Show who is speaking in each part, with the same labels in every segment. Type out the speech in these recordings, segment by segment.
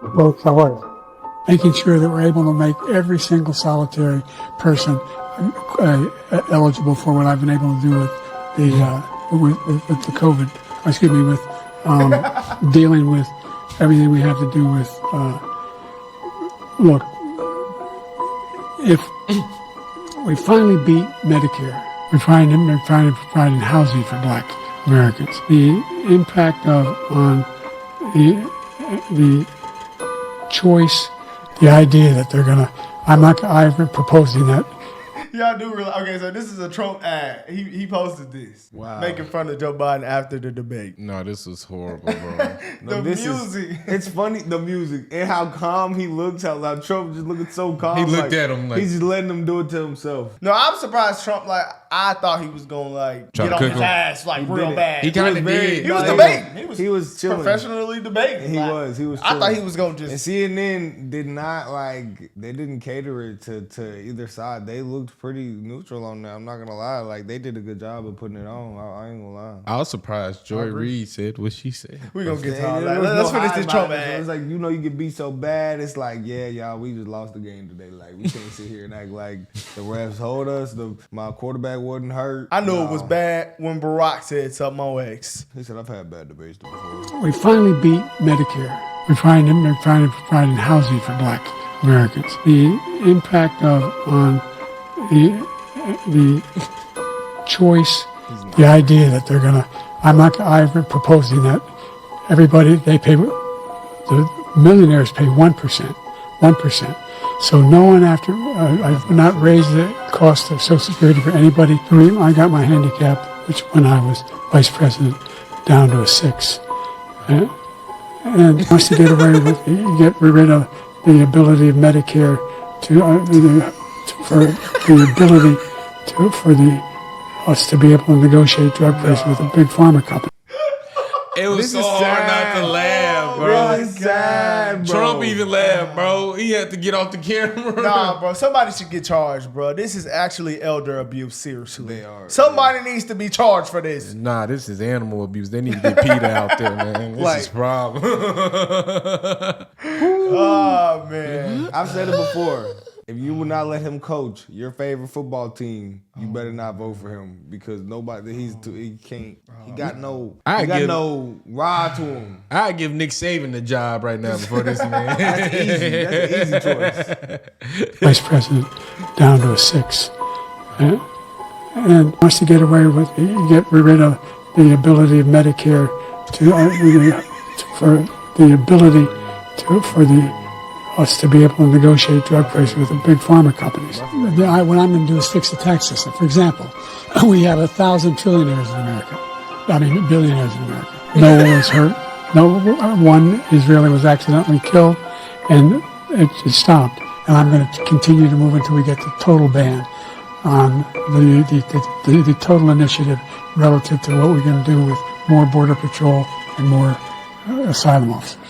Speaker 1: both sides, making sure that we're able to make every single solitary person eligible for what I've been able to do with the COVID. Excuse me, with dealing with everything we have to do with. Look, if we finally beat Medicare, we're trying to provide housing for Black Americans. The impact on the choice, the idea that they're gonna. I'm proposing that.
Speaker 2: Y'all do realize, okay, so this is a Trump ad. He posted this.
Speaker 3: Wow.
Speaker 2: Making fun of Joe Biden after the debate.
Speaker 3: No, this was horrible, bro.
Speaker 2: The music.
Speaker 4: It's funny, the music. And how calm he looks, how Trump just looking so calm.
Speaker 3: He looked at him like...
Speaker 4: He's just letting him do it to himself.
Speaker 2: No, I'm surprised Trump, I thought he was going to, get on his ass, real bad.
Speaker 3: He kind of did.
Speaker 2: He was debating.
Speaker 4: He was chilling.
Speaker 2: Professionally debating.
Speaker 4: He was chilling.
Speaker 2: I thought he was going to just...
Speaker 4: And CNN did not, they didn't cater it to either side. They looked pretty neutral on that. I'm not gonna lie. They did a good job of putting it on. I ain't gonna lie.
Speaker 3: I was surprised Joy Reid said what she said.
Speaker 2: We gonna get to all that. Let's finish this Trump ad.
Speaker 4: It's you get beat so bad. It's yeah, y'all, we just lost the game today. We can't sit here and act like the refs hold us. My quarterback wasn't hurt.
Speaker 2: I knew it was bad when Barack said something on X.
Speaker 4: He said, I've had bad debates before.
Speaker 1: We finally beat Medicare. We're trying to provide housing for Black Americans. The impact on the choice, the idea that they're gonna. I'm proposing that everybody the millionaires pay 1%. So no one I've not raised the cost of Social Security for anybody. I got my handicap, which when I was vice president, down to a 6. And wants to get rid of the ability of Medicare for us to be able to negotiate drug prices with a big pharma company.
Speaker 3: It was so hard not to laugh, bro.
Speaker 4: This is sad, bro.
Speaker 3: Trump even laughed, bro. He had to get off the camera.
Speaker 2: Nah, bro. Somebody should get charged, bro. This is actually elder abuse, seriously.
Speaker 4: They are.
Speaker 2: Somebody needs to be charged for this.
Speaker 3: Nah, this is animal abuse. They need to get PETA out there, man. This is a problem.
Speaker 2: Oh, man.
Speaker 4: I've said it before. If you would not let him coach your favorite football team, you better not vote for him because he can't. He got no rod to him.
Speaker 3: I'd give Nick Saban the job right now before this man.
Speaker 4: That's easy. That's an easy choice.
Speaker 1: Vice president down to a 6, and wants to get rid of the ability of Medicare us to be able to negotiate drug prices with the big pharma companies. What I'm going to do is fix the tax system. For example, we have 1,000 trillionaires in America. Billionaires in America. No one was hurt. No one Israeli was accidentally killed, and it stopped. And I'm going to continue to move until we get the total ban on the total initiative relative to what we're going to do with more border patrol and more asylum officers.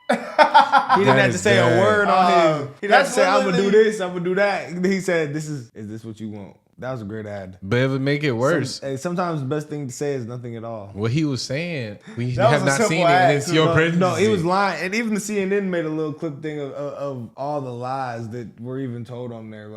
Speaker 4: He didn't have to say a word on his. He didn't have to say, I'm going to do this, I'm going to do that. He said, is this what you want? That was a great ad.
Speaker 3: But it would make it worse.
Speaker 4: Sometimes the best thing to say is nothing at all.
Speaker 3: What he was saying, we
Speaker 2: that
Speaker 3: have not seen it, and it's your presidency.
Speaker 4: No, he was lying. And even the CNN made a little clip thing of all the lies that were even told on there,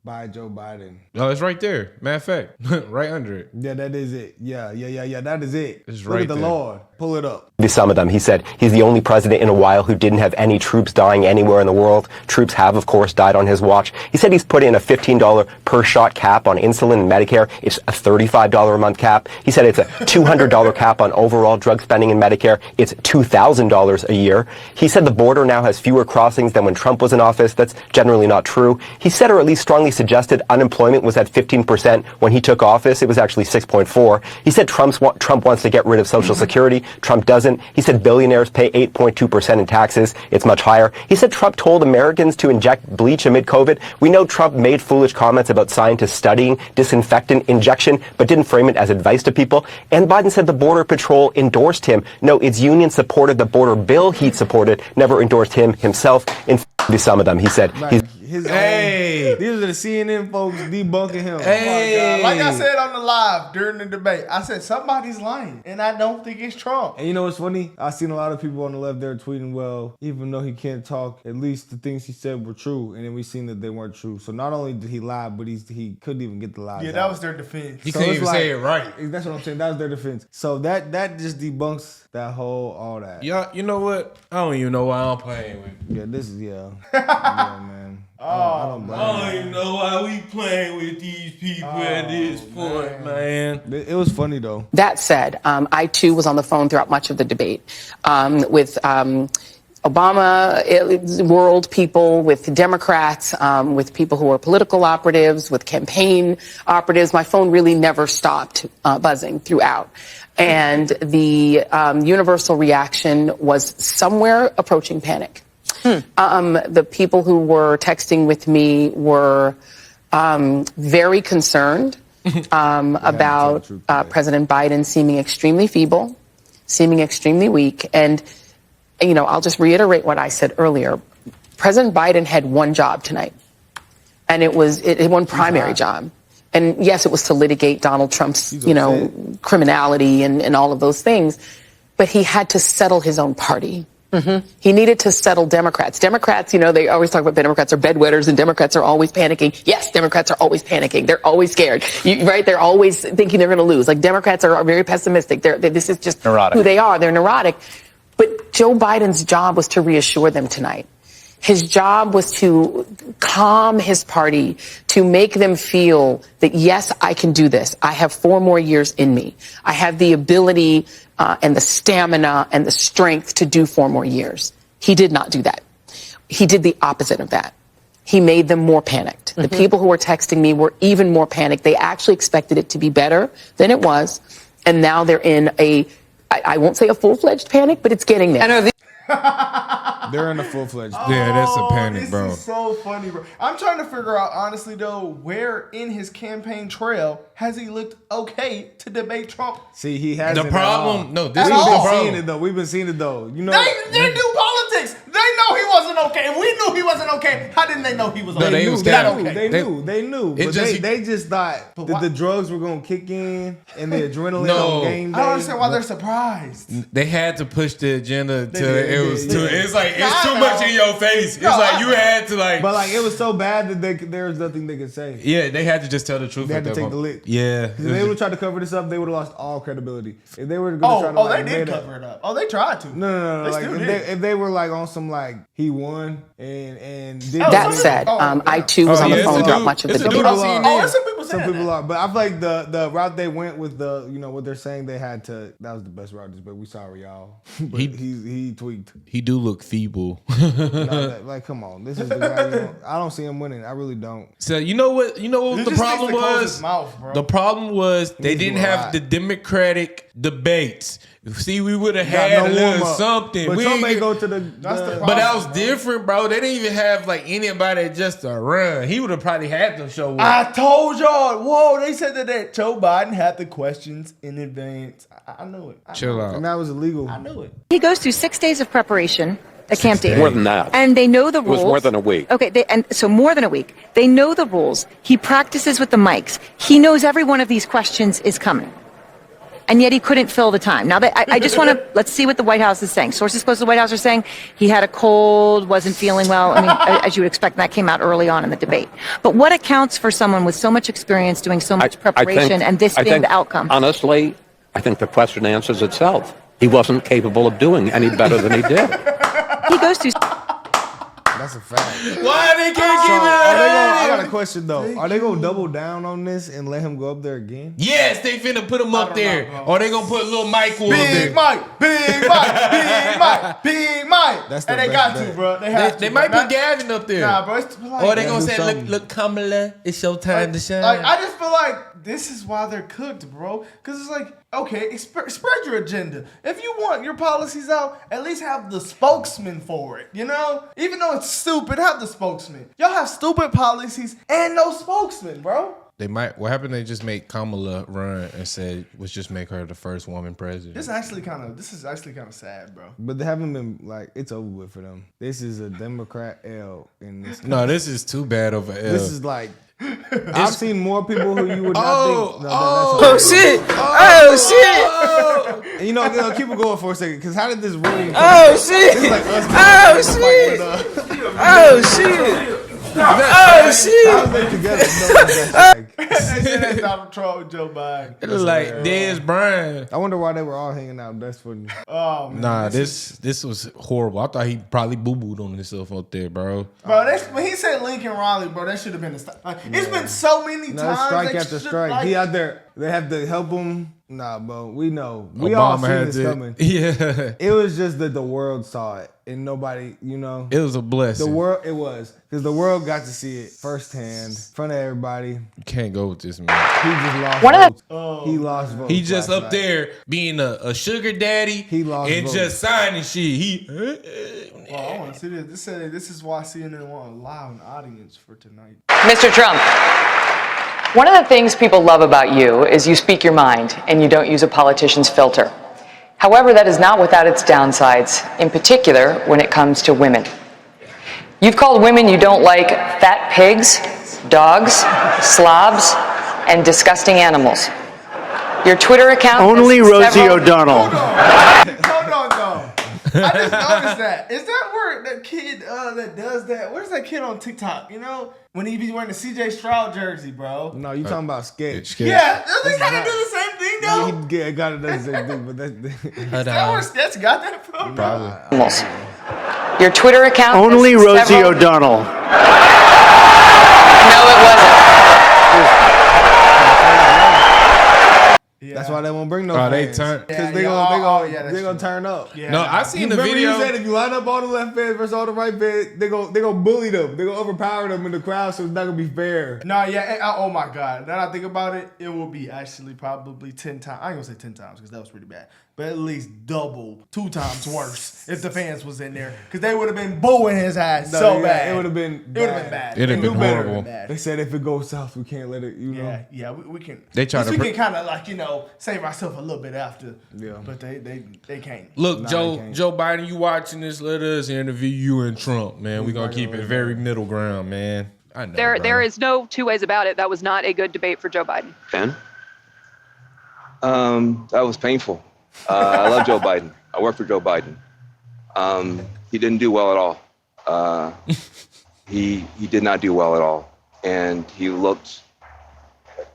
Speaker 4: by Joe Biden.
Speaker 3: Oh, it's right there. Matter of fact, right under it.
Speaker 4: Yeah, that is it. Yeah, that is it.
Speaker 3: It's
Speaker 4: Look
Speaker 3: right
Speaker 4: at the
Speaker 3: there.
Speaker 4: Lord. Pull it up.
Speaker 5: Some of them, he said, he's the only president in a while who didn't have any troops dying anywhere in the world. Troops have, of course, died on his watch. He said he's put in a $15 per shot cap on insulin and Medicare. It's a $35 a month cap. He said it's a $200 cap on overall drug spending in Medicare. It's $2,000 a year. He said the border now has fewer crossings than when Trump was in office. That's generally not true. He said, or at least strongly suggested, unemployment was at 15% when he took office. It was actually 6.4. He said Trump wants to get rid of Social Security. Trump doesn't. He said billionaires pay 8.2% in taxes. It's much higher. He said Trump told Americans to inject bleach amid COVID. We know Trump made foolish comments about scientists studying disinfectant injection, but didn't frame it as advice to people. And Biden said the Border Patrol endorsed him. No, its union supported the border bill he supported, never endorsed him himself. In some of them, he said.
Speaker 4: his own. These are the CNN folks debunking him.
Speaker 2: Hey. Like I said on the live during the debate, I said somebody's lying, and I don't think it's Trump.
Speaker 4: And you know what's funny? I've seen a lot of people on the left there tweeting, well, even though he can't talk, at least the things he said were true, and then we seen that they weren't true. So not only did he lie, but he couldn't even get the lies
Speaker 2: Yeah,
Speaker 4: out.
Speaker 2: that was their defense.
Speaker 3: He couldn't even say it right.
Speaker 4: That's what I'm saying. That was their defense. So that just debunks that whole all that.
Speaker 3: Yeah, you know what? I don't even know why I'm playing with.
Speaker 4: Yeah, this is yeah, man. I don't blame
Speaker 3: I don't even know why we playing with these people at this point, man.
Speaker 4: It was funny though.
Speaker 6: That said, I too was on the phone throughout much of the debate with Obama world people, with Democrats, with people who are political operatives, with campaign operatives. My phone really never stopped buzzing throughout. And the universal reaction was somewhere approaching panic. The people who were texting with me were very concerned about President Biden seeming extremely feeble, seeming extremely weak. And, you know, I'll just reiterate what I said earlier. President Biden had one job tonight, and it was one primary job. And yes, it was to litigate Donald Trump's, criminality and all of those things. But he had to settle his own party. Mm-hmm. He needed to settle Democrats. Democrats, they always talk about Democrats are bedwetters and Democrats are always panicking. Yes, Democrats are always panicking. They're always scared, right? They're always thinking they're going to lose. Like Democrats are very pessimistic. This is just neurotic. Who they are. They're neurotic. But Joe Biden's job was to reassure them tonight. His job was to calm his party, to make them feel that, yes, I can do this. I have 4 more years in me. I have the ability and the stamina and the strength to do 4 more years. He did not do that. He did the opposite of that. He made them more panicked. Mm-hmm. The people who were texting me were even more panicked. They actually expected it to be better than it was. And now they're in I won't say a full-fledged panic, but it's getting there.
Speaker 4: They're in a full-fledged
Speaker 3: panic. Yeah, that's a panic, bro.
Speaker 2: This is so funny, bro. I'm trying to figure out, honestly, though, where in his campaign trail has he looked okay to debate Trump?
Speaker 4: See, he hasn't.
Speaker 3: The problem, no, this
Speaker 4: is
Speaker 3: the problem.
Speaker 4: We've been seeing it, though.
Speaker 2: They do politics. They know he wasn't okay. If we knew he wasn't okay, how didn't they know he was okay?
Speaker 4: They knew. But they just thought that the drugs were going to kick in and the adrenaline on game day.
Speaker 2: I don't understand why they're surprised.
Speaker 3: They had to push the agenda to it's like it's too much in your face. It's like you had to
Speaker 4: But like it was so bad that there was nothing they could say.
Speaker 3: Yeah, they had to just tell the truth.
Speaker 4: They had to take the lick.
Speaker 3: Yeah.
Speaker 4: If they would have tried to cover this up, they would have lost all credibility. If they were going to try to
Speaker 2: they did cover it up. Oh, they tried to.
Speaker 4: No.
Speaker 2: They
Speaker 4: like
Speaker 2: still did.
Speaker 4: if they were like on some like he won and did
Speaker 6: that said, I too was on the phone throughout much of the debate.
Speaker 2: Some
Speaker 4: people are, but I feel like the route they went with what they're saying they had to. That was the best route. But we sorry, y'all. But he tweaked.
Speaker 3: He do look feeble.
Speaker 4: Like, come on, this is the guy. I don't see him winning. I really don't.
Speaker 3: So you know what the problem was? The problem was they didn't have the Democratic debates. See, we would have had a little something.
Speaker 4: But Trump may go to the
Speaker 3: but that was different, bro. They didn't even have like anybody just to run. He would have probably had them show up.
Speaker 2: I told y'all. Whoa, they said that Joe Biden had the questions in advance. I knew it.
Speaker 3: Chill out.
Speaker 4: And that was illegal.
Speaker 2: I knew it.
Speaker 7: He goes through 6 days of preparation at Camp David.
Speaker 8: More than that.
Speaker 7: And they know the rules.
Speaker 8: It was more than a week.
Speaker 7: Okay, so more than a week. They know the rules. He practices with the mics. He knows every one of these questions is coming. And yet he couldn't fill the time. Now, I just want to, let's see what the White House is saying. Sources close to the White House are saying he had a cold, wasn't feeling well. I mean, as you would expect, that came out early on in the debate. But what accounts for someone with so much experience doing so much preparation and this being the outcome?
Speaker 8: Honestly, I think the question answers itself. He wasn't capable of doing any better than he did.
Speaker 7: He goes through...
Speaker 4: That's a fact.
Speaker 3: Why they can't keep it?
Speaker 4: I got a question though. Are they gonna double down on this and let him go up there again?
Speaker 3: Yes, they finna put him up there. Or they gonna put little Michael up there.
Speaker 2: Big Mike.
Speaker 4: That's the
Speaker 2: and they got to, bro.
Speaker 3: They might put Gavin up there.
Speaker 2: Nah, bro. It's like,
Speaker 3: or they gonna say, look, Kamala, it's your time to shine.
Speaker 2: Like, I just feel like this is why they're cooked, bro. Because it's like, okay, spread your agenda. If you want your policies out, at least have the spokesman for it, Even though it's stupid, have the spokesman. Y'all have stupid policies and no spokesman, bro.
Speaker 3: What happened? They just made Kamala run and said, "Let's just make her the first woman president."
Speaker 2: This is actually kind of sad, bro.
Speaker 4: But they haven't been like it's over with for them. This is a Democrat L in this.
Speaker 3: No, this is too bad of an L.
Speaker 4: This is like I've seen more people who you would not think.
Speaker 9: Shit!
Speaker 4: And you know, keep it going for a second, because how did this room?
Speaker 9: Oh shit!
Speaker 4: This is like us
Speaker 9: Oh shit! Oh shit!
Speaker 4: How they together?
Speaker 2: That's Donald Trump with Joe Biden.
Speaker 3: It was like Dez Bryant.
Speaker 4: I wonder why they were all hanging out. That's funny.
Speaker 2: Oh man.
Speaker 3: Nah, this was horrible. I thought he probably boo-booed on himself up there, bro.
Speaker 2: Bro, when he said Lincoln Riley, bro, that should have been a strike. Like, it's been so many times.
Speaker 4: Strike after strike. He out there. They have to help him. Nah, bro. We know. We all seen this coming.
Speaker 3: Yeah.
Speaker 4: It was just that the world saw it and nobody,
Speaker 3: It was a blessing.
Speaker 4: The world, it was. Because the world got to see it firsthand, in front of everybody.
Speaker 3: You can't go with this, man.
Speaker 4: He just lost votes. He lost votes.
Speaker 3: He just up there being a sugar daddy.
Speaker 4: He lost
Speaker 3: and
Speaker 4: votes.
Speaker 3: just signing shit.
Speaker 2: Oh, I want to see this. This is why CNN want to lie on the audience for tonight.
Speaker 10: Mr. Trump, one of the things people love about you is you speak your mind and you don't use a politician's filter. However, that is not without its downsides, in particular when it comes to women. You've called women you don't like fat pigs, dogs, slobs, and disgusting animals. Your Twitter account
Speaker 9: Only Rosie O'Donnell.
Speaker 2: Hold on, though. I just noticed that. Is that where that kid that does that? Where's that kid on TikTok? When he be wearing the CJ Stroud jersey, bro.
Speaker 4: No, you talking about Sketch.
Speaker 2: Yeah, does he kind of do the same thing though?
Speaker 4: He got to do the same thing, but that's...
Speaker 2: Is that where Sketch got that from?
Speaker 3: Probably.
Speaker 10: Your Twitter account
Speaker 9: Only Rosie O'Donnell.
Speaker 10: No, it wasn't.
Speaker 4: That's why they won't bring no
Speaker 3: they
Speaker 4: fans.
Speaker 3: turn.
Speaker 4: Because they gonna turn up.
Speaker 2: Yeah.
Speaker 3: No, I seen the video.
Speaker 4: You said if you line up all the left fans versus all the right fans, they gonna bully them. They gonna overpower them in the crowd, so it's not gonna be fair.
Speaker 2: No, yeah. Oh my God. Now that I think about it, it will be actually probably 10 times. I ain't gonna say 10 times because that was pretty bad. But at least double, 2 times worse if the fans was in there. Because they would have been booing his ass bad.
Speaker 4: It would have been
Speaker 2: bad.
Speaker 3: It'd have been horrible.
Speaker 4: They said if it goes south, we can't let it, know.
Speaker 2: Yeah, we can.
Speaker 3: They try to.
Speaker 2: We can kind of like, save ourselves a little bit after. Yeah. But they can't.
Speaker 3: Look, Joe Biden, you watching this? Let us interview you and Trump, man. We're going to keep it very middle ground, man. I know,
Speaker 11: there is no two ways about it. That was not a good debate for Joe Biden.
Speaker 12: Ben? That was painful. I love Joe Biden. I work for Joe Biden. He didn't do well at all. He did not do well at all. And he looked,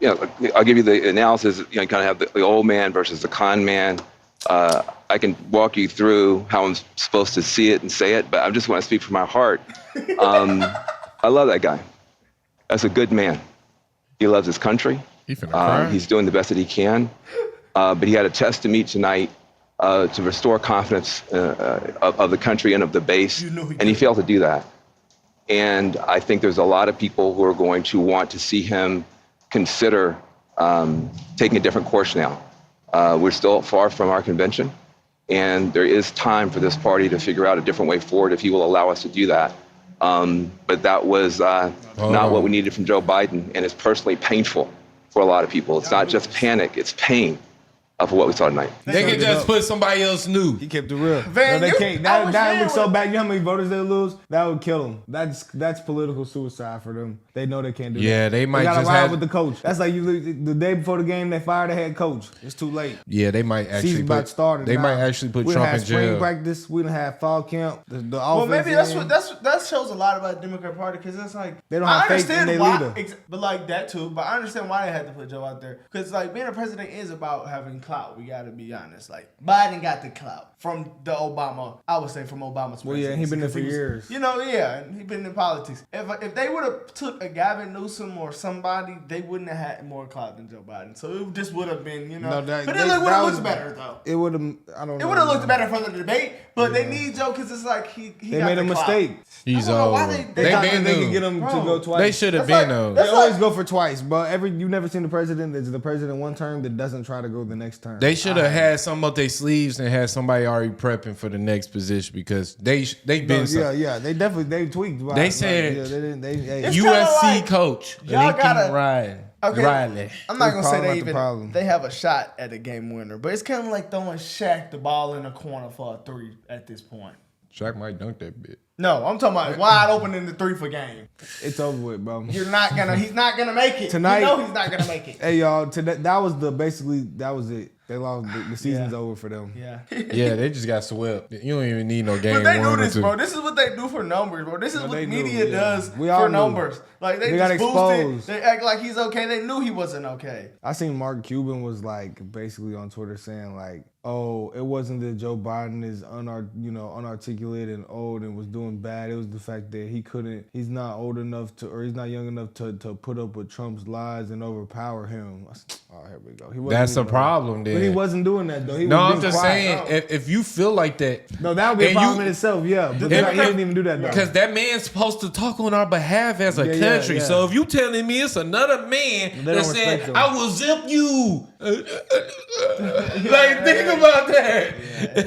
Speaker 12: I'll give you the analysis, you kind of have the old man versus the con man. I can walk you through how I'm supposed to see it and say it, but I just want to speak from my heart. I love that guy. That's a good man. He loves his country. He's doing the best that he can. But he had a test to meet tonight to restore confidence of the country and of the base, and he failed to do that. And I think there's a lot of people who are going to want to see him consider taking a different course now. We're still far from our convention, and there is time for this party to figure out a different way forward if he will allow us to do that. But that was not what we needed from Joe Biden, and it's personally painful for a lot of people. It's not just panic, it's pain. For what we saw tonight.
Speaker 3: They can just put somebody else new.
Speaker 4: He kept it real.
Speaker 2: Van,
Speaker 4: no, they can't. That looks so bad. You know how many voters they lose? That would kill them. That's political suicide for them. They know they can't do that.
Speaker 3: Yeah, they might
Speaker 4: gotta
Speaker 3: just
Speaker 4: ride with the coach. That's like the day before the game, they fired the head coach. It's too late.
Speaker 3: Yeah, they might actually
Speaker 4: Season about started.
Speaker 3: They
Speaker 4: now.
Speaker 3: might actually put
Speaker 4: we
Speaker 3: Trump
Speaker 4: had
Speaker 3: in jail.
Speaker 4: Spring practice. We didn't have fall camp. The
Speaker 2: well, maybe that shows a lot about the Democrat Party because it's like
Speaker 4: they don't have faith in their leader.
Speaker 2: But like that too. But I understand why they had to put Joe out there because like being a president is about having clout. We got to be honest. Like Biden got the clout from the Obama. I would say from Obama's.
Speaker 4: Well, yeah, he been there for years.
Speaker 2: And he been in politics. If they would have took a Gavin Newsom or somebody, they wouldn't have had more clout than Joe Biden. So it just would have been, but it would have looked better though.
Speaker 4: It would have. I don't know.
Speaker 2: It would have looked better for the debate, but they need Joe because it's like he
Speaker 4: they
Speaker 2: got
Speaker 4: made a mistake.
Speaker 3: He's old.
Speaker 4: They can get him to go twice.
Speaker 3: They should have been though.
Speaker 4: They always go for twice, but you've never seen the president that's the president one term that doesn't try to go the next term.
Speaker 3: They should have had some up their sleeves and had somebody already prepping for the next position because they've been.
Speaker 4: They tweaked.
Speaker 3: They said
Speaker 4: they
Speaker 3: USC coach Lincoln Ryan. Riley.
Speaker 2: I'm not gonna say
Speaker 4: problem.
Speaker 2: they have a shot at a game winner, but it's kind of like throwing Shaq the ball in the corner for a 3 at this point.
Speaker 3: Shaq might dunk that bit.
Speaker 2: No, I'm talking about wide open in the 3 for game.
Speaker 4: It's over with, bro.
Speaker 2: He's not gonna make it.
Speaker 4: Tonight,
Speaker 2: you know he's not gonna make it.
Speaker 4: Hey y'all, that was it. They lost. The season's over for them.
Speaker 2: Yeah.
Speaker 3: Yeah, they just got swept. You don't even need no game.
Speaker 2: But they do
Speaker 3: 1 or
Speaker 2: this,
Speaker 3: 2.
Speaker 2: bro. This is what they do for numbers, bro. This is what media does
Speaker 4: We all
Speaker 2: for
Speaker 4: knew.
Speaker 2: numbers. Like they
Speaker 4: got
Speaker 2: just boost
Speaker 4: exposed.
Speaker 2: it. They act like he's okay. They knew he wasn't okay.
Speaker 4: I seen Mark Cuban was like basically on Twitter saying like, "Oh, it wasn't that Joe Biden is unarticulate and old and was doing bad. It was the fact that he's not old enough to, or he's not young enough to put up with Trump's lies and overpower him." I said, oh, here we go.
Speaker 3: That's a problem, then.
Speaker 4: But he wasn't doing that though.
Speaker 3: I'm just saying, if you feel like that,
Speaker 4: no, that would be a problem in itself. Yeah, but he didn't even do that though.
Speaker 3: Because that man's supposed to talk on our behalf as a country.
Speaker 4: Yeah.
Speaker 3: So if you telling me it's another man that said, "I will zip you," like think about that.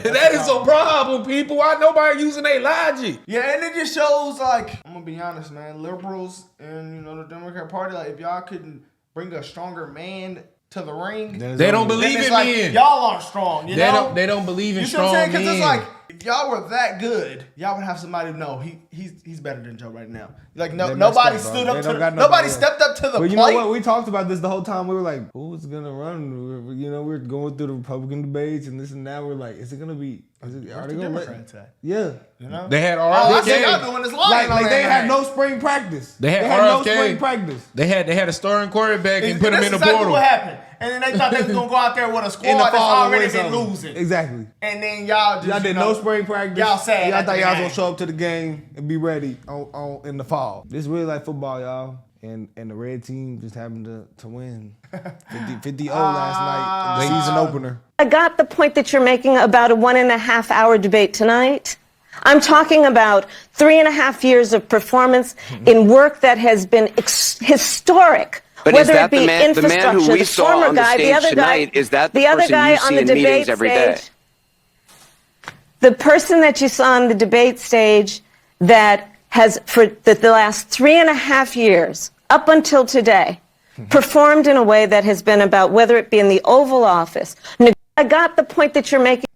Speaker 3: That is a problem, people. Why nobody using their logic?
Speaker 2: Yeah, and it just shows like, I'm gonna be honest, man. Liberals and the Democrat Party, like if y'all couldn't bring a stronger man to the ring,
Speaker 3: they don't believe in men.
Speaker 2: Y'all aren't strong. You know?
Speaker 3: They don't believe in
Speaker 2: you
Speaker 3: strong men.
Speaker 2: Because it's like if y'all were that good, y'all would have somebody know he's better than Joe right now. Like nobody stood up to nobody stepped up to the plate.
Speaker 4: You know what? We talked about this the whole time. We were like, who's gonna run? We're going through the Republican debates and this and that. We're like, is it gonna be? Are they gonna
Speaker 2: Democrats at?
Speaker 4: Yeah.
Speaker 2: You know?
Speaker 3: They had RFK.
Speaker 2: I think y'all doing this lying
Speaker 4: like they had no spring practice.
Speaker 3: They had
Speaker 4: no
Speaker 3: RFK.
Speaker 4: spring practice.
Speaker 3: They had a starting quarterback and put him in the
Speaker 2: exactly
Speaker 3: portal.
Speaker 2: What happened? And then they thought they was gonna go out there with a squad that's already been losing.
Speaker 4: Exactly.
Speaker 2: And then y'all
Speaker 4: did no spring practice.
Speaker 2: Y'all sad.
Speaker 4: Y'all thought y'all was gonna show up to the game and be ready in the fall. This is really like football, y'all. And the red team just happened to win 50-0 last night in the season opener.
Speaker 13: I got the point that you're making about a 1.5 hour debate tonight. I'm talking about 3.5 years of performance in work that has been historic.
Speaker 14: But
Speaker 13: whether
Speaker 14: is that
Speaker 13: it be
Speaker 14: the man
Speaker 13: infrastructure,
Speaker 14: who we
Speaker 13: the
Speaker 14: saw
Speaker 13: former
Speaker 14: on the
Speaker 13: guy,
Speaker 14: stage
Speaker 13: the other
Speaker 14: tonight,
Speaker 13: guy,
Speaker 14: is that the
Speaker 13: the other
Speaker 14: person
Speaker 13: guy
Speaker 14: you
Speaker 13: on
Speaker 14: see
Speaker 13: the
Speaker 14: in
Speaker 13: debate
Speaker 14: meetings every day?
Speaker 13: stage, the person that you saw on the debate stage that has for the last 3.5 years up until today performed in a way that has been about whether it be in the Oval Office. I got the point that you're making.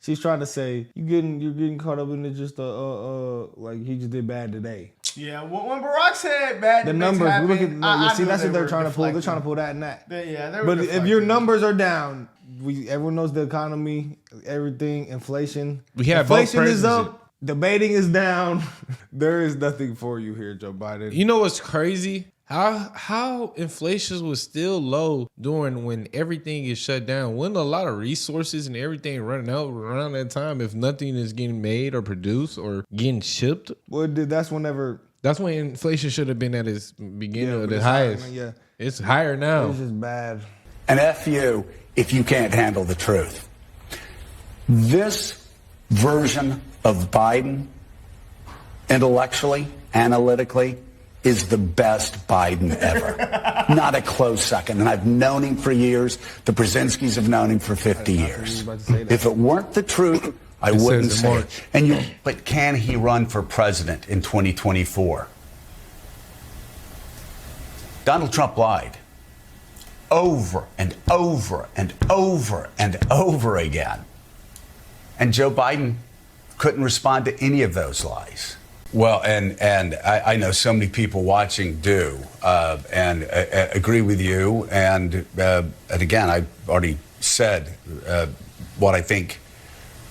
Speaker 4: She's trying to say you're getting caught up in it just like he just did bad today.
Speaker 2: Yeah, when Barack said bad,
Speaker 4: the numbers.
Speaker 2: Happened,
Speaker 4: we look at see that's what they're trying to pull.
Speaker 2: Deflecting.
Speaker 4: They're trying to pull that and that.
Speaker 2: They were
Speaker 4: but
Speaker 2: deflecting.
Speaker 4: if your numbers are down, everyone knows the economy, everything, inflation. Inflation is up. Debating is down. There is nothing for you here, Joe Biden.
Speaker 3: You know what's crazy? How inflation was still low during when everything is shut down. Wasn't a lot of resources and everything running out around that time if nothing is getting made or produced or getting shipped?
Speaker 4: Well, that's whenever.
Speaker 3: That's when inflation should have been at its beginning or the highest.
Speaker 4: Yeah,
Speaker 3: it's higher now.
Speaker 4: It's just bad.
Speaker 15: And F you if you can't handle the truth. This version of Biden, intellectually, analytically, is the best Biden ever. Not a close second. And I've known him for years. The Brzezinskis have known him for 50 years. If it weren't the truth, I wouldn't say it. But can he run for president in 2024? Donald Trump lied over and over and over and over again. And Joe Biden couldn't respond to any of those lies. Well, and I know so many people watching do and agree with you. And again, I've already said what I think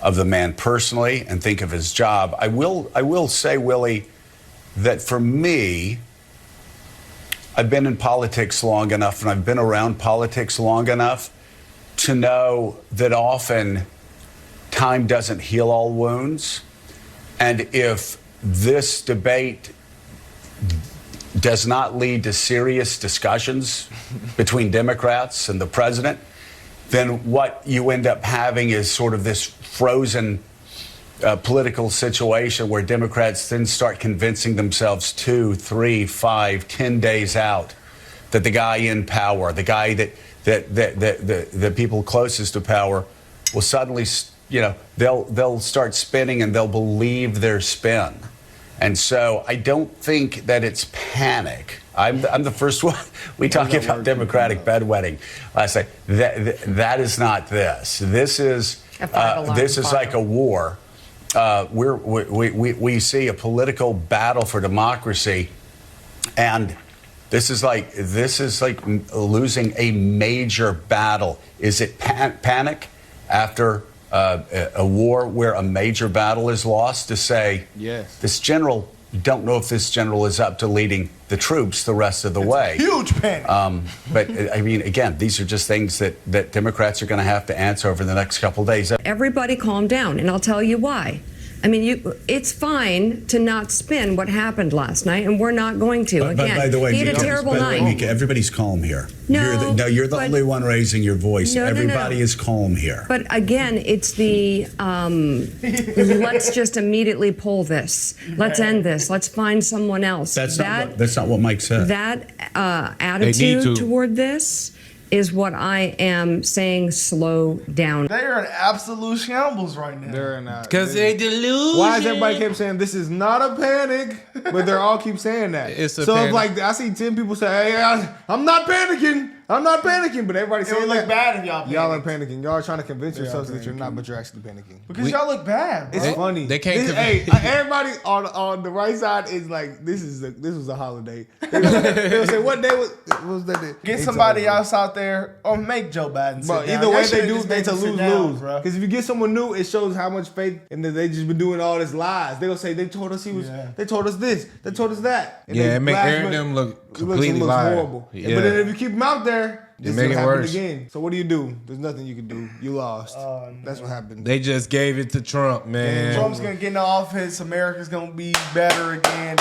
Speaker 15: of the man personally and think of his job. I will say, Willie, that for me, I've been in politics long enough and I've been around politics long enough to know that often time doesn't heal all wounds. And if this debate does not lead to serious discussions between Democrats and the president, then what you end up having is sort of this frozen political situation where Democrats then start convincing themselves 2, 3, 5, 10 days out that the guy in power, the guy that the people closest to power will suddenly, they'll start spinning and they'll believe their spin. And so I don't think that it's panic. I'm the first one. We talk about Democratic bedwetting last night. That is not this. This is like a war. We see a political battle for democracy, and this is like losing a major battle. Is it panic after a war where a major battle is lost to say,
Speaker 4: yes,
Speaker 15: this general? Don't know if this general is up to leading the troops the rest of the way.
Speaker 2: Huge panic.
Speaker 15: But I mean, again, these are just things that Democrats are going to have to answer over the next couple of days.
Speaker 14: Everybody calm down, and I'll tell you why. I mean, it's fine to not spin what happened last night, and we're not going to.
Speaker 15: But by the way,
Speaker 14: he had a terrible night.
Speaker 15: Mika, every's calm here.
Speaker 14: No,
Speaker 15: you're the only one raising your voice.
Speaker 14: No,
Speaker 15: Everybody is calm here.
Speaker 14: But again, it's the let's just immediately pull this. Let's end this. Let's find someone else.
Speaker 15: That's not what Mike said.
Speaker 14: That attitude toward this is what I am saying. Slow down.
Speaker 2: They are in absolute shambles right now.
Speaker 4: They're in
Speaker 3: because they delusion.
Speaker 4: Why is everybody kept saying this is not a panic? But they're all keep saying that.
Speaker 3: It's a
Speaker 4: so
Speaker 3: panic.
Speaker 4: It's like I see 10 people say, "Hey, I'm not panicking. I'm not panicking," but everybody saying
Speaker 2: it would look bad if y'all panicked.
Speaker 4: Y'all are panicking. Y'all are trying to convince yourselves that you're not, but you're actually panicking.
Speaker 2: Because y'all look bad, bro.
Speaker 4: It's funny.
Speaker 3: They can't.
Speaker 4: Everybody on the right side is like, this was a holiday. They'll say, what day was that day?
Speaker 2: Get somebody else out there or make Joe Biden sit
Speaker 4: But
Speaker 2: down.
Speaker 4: either way
Speaker 2: That
Speaker 4: they
Speaker 2: shit
Speaker 4: do,
Speaker 2: just
Speaker 4: they
Speaker 2: made
Speaker 4: to
Speaker 2: me sit
Speaker 4: lose.
Speaker 2: down, bro.
Speaker 4: Because if you get someone new, it shows how much faith, and that they just been doing all this lies. They'll say they told us he was. They told us this. They told us that. And
Speaker 3: it make them look completely
Speaker 4: looks horrible.
Speaker 3: Yeah.
Speaker 4: But then if you keep them out there,
Speaker 3: It
Speaker 4: it's
Speaker 3: make
Speaker 4: gonna
Speaker 3: it
Speaker 4: happen
Speaker 3: worse.
Speaker 4: again. So what do? There's nothing you can do. You lost. That's what happened.
Speaker 3: They just gave it to Trump, man.
Speaker 2: Trump's gonna get in the office. America's gonna be better again.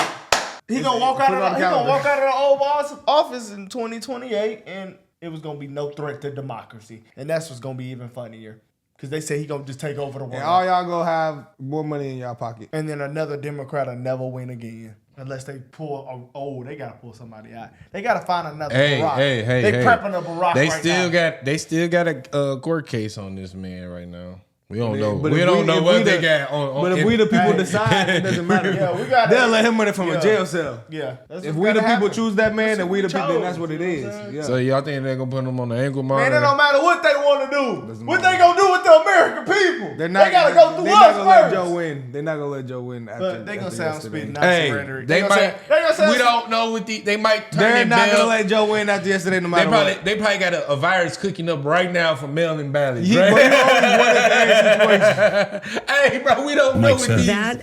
Speaker 2: He gonna walk out of the Oval Office in 2028, and it was gonna be no threat to democracy. And that's what's gonna be even funnier. Because they say he gonna just take over the world.
Speaker 4: And all y'all gonna have more money in y'all pocket.
Speaker 2: And then another Democrat will never win again. Unless they pull, they gotta pull somebody out. They gotta find another Barack. They prepping a Barack
Speaker 3: They still got a court case on this man right now. We don't know.
Speaker 4: But
Speaker 3: We
Speaker 4: if
Speaker 3: don't know what they
Speaker 4: the-
Speaker 3: got on.
Speaker 4: But if we the people decide, it doesn't matter. They'll let him run it from a jail cell.
Speaker 2: Yeah.
Speaker 4: If we the people choose that man, then we the people, then that's what it is. Yeah.
Speaker 3: So y'all think they're gonna put him on the ankle
Speaker 2: Man,
Speaker 3: monitor?
Speaker 2: it don't matter what they want to do. What they gonna do with the American people?
Speaker 4: They're not,
Speaker 2: they gotta go through
Speaker 4: they're not gonna let
Speaker 2: us
Speaker 4: Joe
Speaker 2: first.
Speaker 4: win. They're not gonna let Joe win.
Speaker 2: But they gonna say I'm spitting not
Speaker 3: Hey,
Speaker 2: surrendering.
Speaker 3: they might. We don't know what they might turn
Speaker 4: They're
Speaker 3: their
Speaker 4: not
Speaker 3: bill.
Speaker 4: gonna let Joe win after yesterday, no matter what.
Speaker 3: They probably got a virus cooking up right now from mail-in ballots.
Speaker 4: Yeah,
Speaker 3: Right?
Speaker 4: but you only one in every situation.
Speaker 3: Hey, bro, we don't know what these.
Speaker 14: That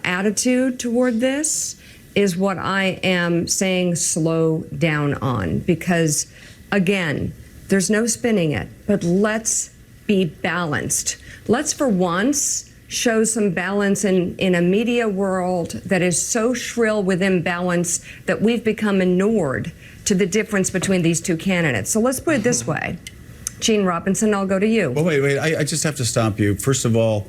Speaker 14: attitude toward this is what I am saying slow down on. Because, again, there's no spinning it. But let's be balanced. Let's, for once, show some balance in a media world that is so shrill with imbalance that we've become inured to the difference between these two candidates. So let's put it this way. Gene Robinson, I'll go to you.
Speaker 15: Well, wait. I just have to stop you. First of all,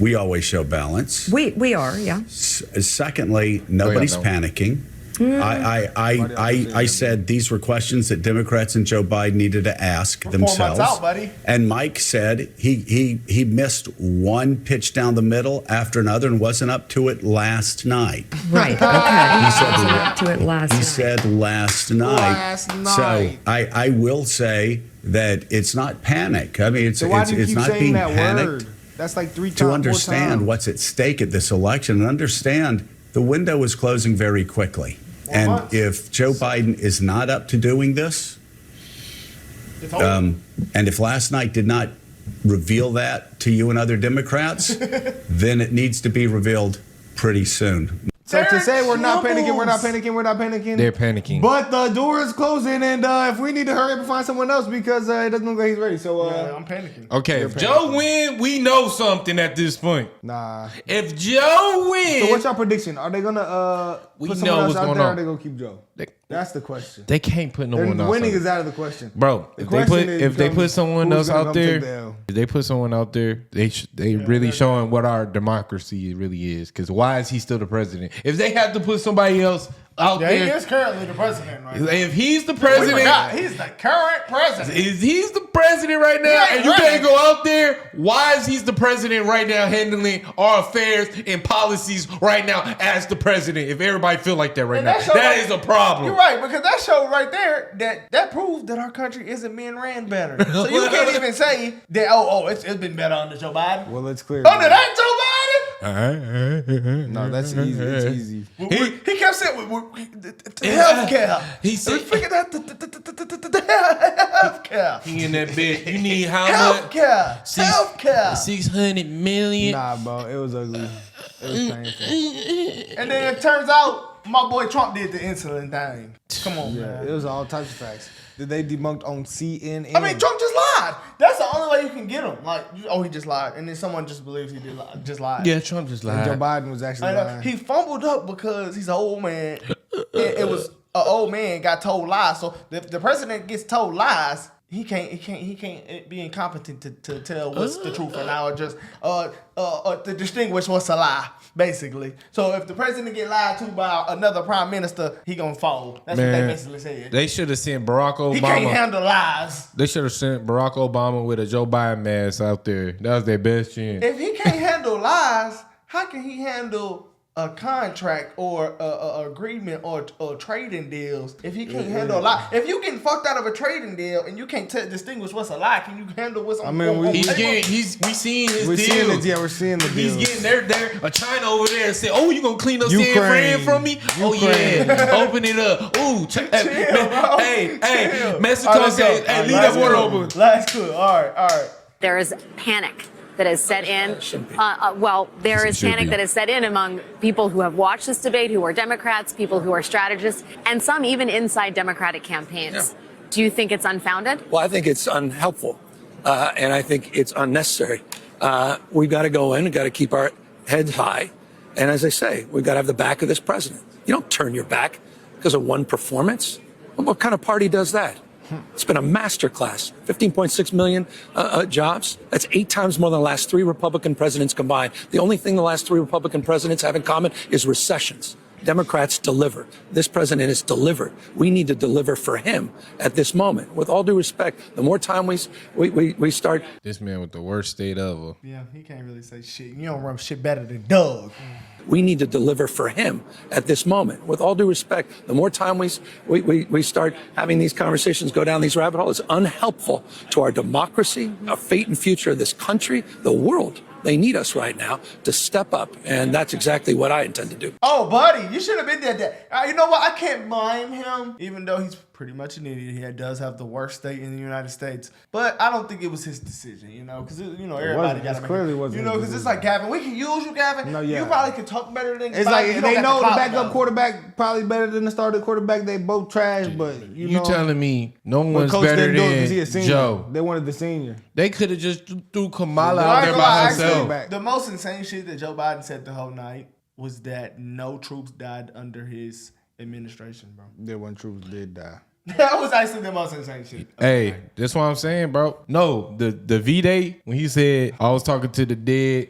Speaker 15: we always show balance.
Speaker 14: We are, yeah.
Speaker 15: Secondly, nobody's panicking. I said these were questions that Democrats and Joe Biden needed to ask themselves.
Speaker 2: 4 months out, buddy.
Speaker 15: And Mike said he missed one pitch down the middle after another and wasn't up to it last night.
Speaker 14: Right. Okay.
Speaker 15: He said
Speaker 14: Wasn't up to it last
Speaker 15: He
Speaker 14: night.
Speaker 15: said last night. So I will say that it's not panic. I mean,
Speaker 4: So why do you
Speaker 15: it's
Speaker 4: keep
Speaker 15: not
Speaker 4: saying
Speaker 15: being
Speaker 4: that
Speaker 15: panicked.
Speaker 4: word? That's like 3 times.
Speaker 15: To
Speaker 4: 4
Speaker 15: understand
Speaker 4: times.
Speaker 15: what's at stake at this election and understand the window is closing very quickly. And if Joe Biden is not up to doing this, and if last night did not reveal that to you and other Democrats, then it needs to be revealed pretty soon.
Speaker 4: So to say we're not panicking, we're not panicking.
Speaker 3: They're panicking.
Speaker 4: But the door is closing, and if we need to hurry up and find someone else because it doesn't look like he's ready. So
Speaker 2: I'm panicking.
Speaker 3: Okay, if Joe win, we know something at this point.
Speaker 4: Nah.
Speaker 3: If Joe wins,
Speaker 4: So what's your prediction? Are they gonna
Speaker 3: We
Speaker 4: put
Speaker 3: know
Speaker 4: someone else
Speaker 3: what's
Speaker 4: out
Speaker 3: going
Speaker 4: there, or
Speaker 3: on.
Speaker 4: are they gonna keep Joe? That's the question.
Speaker 3: they can't put no one else.
Speaker 4: Winning
Speaker 3: out.
Speaker 4: is out of the question.
Speaker 3: Bro,
Speaker 4: The
Speaker 3: if they
Speaker 4: question
Speaker 3: put
Speaker 4: becomes
Speaker 3: someone
Speaker 4: who's
Speaker 3: else
Speaker 4: gonna
Speaker 3: out
Speaker 4: come
Speaker 3: there,
Speaker 4: take the L.
Speaker 3: if they put someone out there, they really showing what our democracy really is. Because why is he still the president? If they have to put somebody else, out
Speaker 2: Yeah,
Speaker 3: there.
Speaker 2: he is currently the president right now.
Speaker 3: If he's the
Speaker 2: We
Speaker 3: president,
Speaker 2: forgot, he's the current president.
Speaker 3: if he's the president right now,
Speaker 2: Yeah,
Speaker 3: and you
Speaker 2: right.
Speaker 3: can't go out there, why is he the president right now handling our affairs and policies right now as the president? If everybody feel like that right
Speaker 2: And
Speaker 3: now,
Speaker 2: shows
Speaker 3: that
Speaker 2: right-
Speaker 3: is a problem.
Speaker 2: You're right, because that shows right there that proves that our country isn't being ran better. So you can't even say that. It's been better under Joe Biden.
Speaker 4: Well, it's clear.
Speaker 2: Under that Joe Biden.
Speaker 4: No, that's easy. It's easy.
Speaker 2: He kept saying healthcare.
Speaker 3: He said,
Speaker 2: "Figure out the healthcare.
Speaker 3: He in that bit. You need how much?
Speaker 2: Healthcare.
Speaker 3: 600 million.
Speaker 4: Nah, bro, it was ugly. It was painful.
Speaker 2: And then it turns out my boy Trump did the insulin thing. Come on, man.
Speaker 4: It was all types of facts. Did they debunked on CNN?
Speaker 2: I mean, Trump just lied. That's the only way you can get him. Like, he just lied, and then someone just believes he did lie, just lied.
Speaker 3: Yeah, Trump just
Speaker 4: And
Speaker 3: lied.
Speaker 4: Joe Biden was actually lying.
Speaker 2: He fumbled up because he's an old man. It was an old man got told lies. So the president gets told lies. He can't be incompetent to tell what's the truth and now just to distinguish what's a lie, basically. So if the president get lied to by another prime minister, he gonna fall. That's what they basically said.
Speaker 3: They should have sent Barack Obama.
Speaker 2: He can't handle lies.
Speaker 3: They should have sent Barack Obama with a Joe Biden mask out there. That was their best chance.
Speaker 2: If he can't handle lies, how can he handle a contract or a agreement or trading deals if he can't handle a lie? If you getting fucked out of a trading deal and you can't distinguish what's a lie, can you handle what's on?
Speaker 3: We seeing his
Speaker 4: we're
Speaker 3: deal.
Speaker 4: seeing it. Yeah, we're seeing the
Speaker 3: He's
Speaker 4: deals.
Speaker 3: getting there. A China over there and say, "Oh, you gonna clean up San
Speaker 4: Ukraine.
Speaker 3: Fran from me? Oh yeah, open it up. Ooh, hey, Mexico said, "Hey, leave that water open."
Speaker 2: That's cool. All right.
Speaker 16: There is panic that has set in. There is panic that has set in among people who have watched this debate, who are Democrats, people who are strategists, and some even inside Democratic campaigns. Do you think it's unfounded?
Speaker 17: Well, I think it's unhelpful, and I think it's unnecessary. We've got to go in and got to keep our heads high. And as I say, we've got to have the back of this president. You don't turn your back because of one performance. What kind of party does that? It's been a masterclass. 15.6 million jobs. That's 8 times more than the last 3 Republican presidents combined. The only thing the last 3 Republican presidents have in common is recessions. Democrats deliver. This president has delivered. We need to deliver for him at this moment. With all due respect, the more time we start.
Speaker 3: This man with the worst state ever.
Speaker 2: Yeah, he can't really say shit. You don't run shit better than Doug.
Speaker 17: We need to deliver for him at this moment. With all due respect, the more time we start having these conversations go down these rabbit holes, it's unhelpful to our democracy, our fate and future of this country, the world. They need us right now to step up, and that's exactly what I intend to do.
Speaker 2: Oh, buddy, you should have been there. You know what? I can't blame him, even though he's pretty much an idiot. He does have the worst state in the United States, but I don't think it was his decision. Because everybody got to
Speaker 4: clearly wasn't.
Speaker 2: Because it's like Gavin. We can use you, Gavin.
Speaker 4: No, yeah.
Speaker 2: You probably could talk better than.
Speaker 4: It's like they know the backup quarterback probably better than the starting quarterback. They both trash, but you know.
Speaker 3: Telling me no one's
Speaker 4: Coach
Speaker 3: better
Speaker 4: didn't do it 'cause he a
Speaker 3: than
Speaker 4: senior.
Speaker 3: Joe?
Speaker 4: They wanted the senior.
Speaker 3: They could have just threw Kamala out there by herself.
Speaker 2: The most insane shit that Joe Biden said the whole night was that no troops died under his administration, bro.
Speaker 4: There one troops did die.
Speaker 2: That was actually the most insane shit.
Speaker 3: Hey, that's what I'm saying, bro. No, the V-Day, when he said, I was talking to the dead.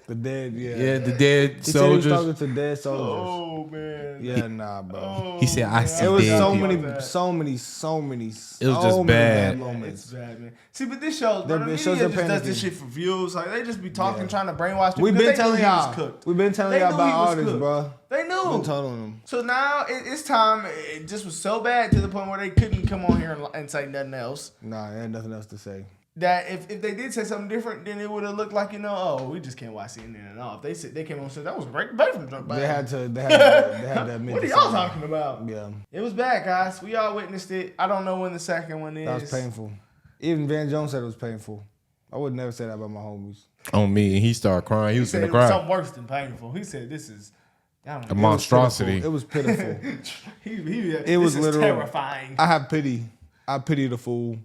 Speaker 4: The dead, yeah.
Speaker 3: Yeah, the dead
Speaker 4: he
Speaker 3: soldiers.
Speaker 4: Said he was talking to dead soldiers.
Speaker 2: Oh, man.
Speaker 4: Yeah, nah, bro.
Speaker 3: He said, I see
Speaker 4: It was
Speaker 3: dead
Speaker 4: so
Speaker 3: people.
Speaker 4: many.
Speaker 3: It was just bad.
Speaker 2: It's bad, man. See, but this shows,
Speaker 4: The
Speaker 2: bro, the media
Speaker 4: shows are
Speaker 2: just does
Speaker 4: panicking.
Speaker 2: this shit for views. Like, they just be talking, trying to brainwash people.
Speaker 4: We've been
Speaker 2: because they
Speaker 4: telling
Speaker 2: knew he was
Speaker 4: y'all.
Speaker 2: cooked.
Speaker 4: We've been telling
Speaker 2: They
Speaker 4: y'all
Speaker 2: knew
Speaker 4: about
Speaker 2: he was
Speaker 4: all this,
Speaker 2: cooked.
Speaker 4: bro.
Speaker 2: They knew.
Speaker 4: Been telling them.
Speaker 2: So now it's time. It just was so bad to the point where they couldn't come on here and say nothing else.
Speaker 4: Nah, there ain't nothing else to say.
Speaker 2: That if they did say something different, then it would have looked like, we just can't watch CNN at all. If they said they came on and said that was a great debate from Joe Biden.
Speaker 4: They had to admit
Speaker 2: What are
Speaker 4: to
Speaker 2: y'all
Speaker 4: something.
Speaker 2: talking about?
Speaker 4: Yeah.
Speaker 2: It was bad, guys. We all witnessed it. I don't know when the second one is.
Speaker 4: That was painful. Even Van Jones said it was painful. I would never say that about my homies.
Speaker 3: On me, and he started crying. He was
Speaker 2: said
Speaker 3: gonna
Speaker 2: it was
Speaker 3: cry.
Speaker 2: something worse than painful. He said this is
Speaker 3: A monstrosity.
Speaker 4: It was pitiful.
Speaker 2: it
Speaker 4: It was
Speaker 2: this is
Speaker 4: literal.
Speaker 2: terrifying.
Speaker 4: I have pity. I pity the fool.